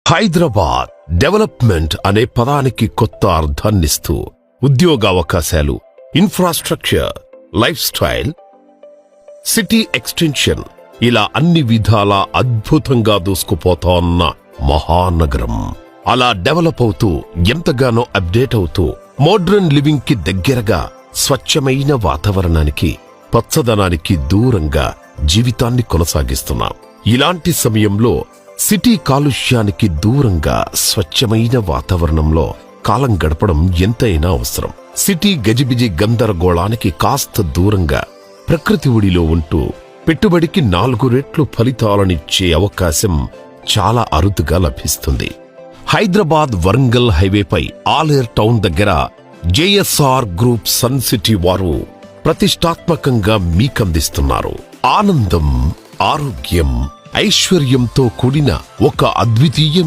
Hyderabad development అనే పదానికి కొత్త అర్థాన్నిస్తూ ఉద్యోగావకాశాలు, infrastructure, lifestyle, city extension ఇలా అన్ని విధాల అద్భుతంగా దూసుకుపోతోన్న మహానగరం. అలా డెవలప్ అవుతూ ఎంతగానో అప్డేట్ అవుతూ మోడ్రన్ లివింగ్ కి దగ్గరగా స్వచ్ఛమైన వాతావరణానికి, పచ్చదనానికి దూరంగా జీవితాన్ని కొనసాగిస్తున్నాం. ఇలాంటి సమయంలో సిటీ కాలుష్యానికి దూరంగా స్వచ్ఛమైన వాతావరణంలో కాలం గడపడం ఎంతైనా అవసరం. సిటీ గజిబిజి గందరగోళానికి కాస్త దూరంగా ప్రకృతి ఒడిలో ఉంటూ పెట్టుబడికి 4 రెట్లు ఫలితాలనిచ్చే అవకాశం చాలా అరుదుగా లభిస్తుంది. హైదరాబాద్ వరంగల్ హైవేపై ఆలేర్ టౌన్ దగ్గర జేఎస్ఆర్ గ్రూప్ సన్ సిటీ వారు ప్రతిష్టాత్మకంగా మీకందిస్తున్నారు ఆనందం, ఆరోగ్యం, ఐశ్వర్యంతో కూడిన ఒక అద్వితీయమైన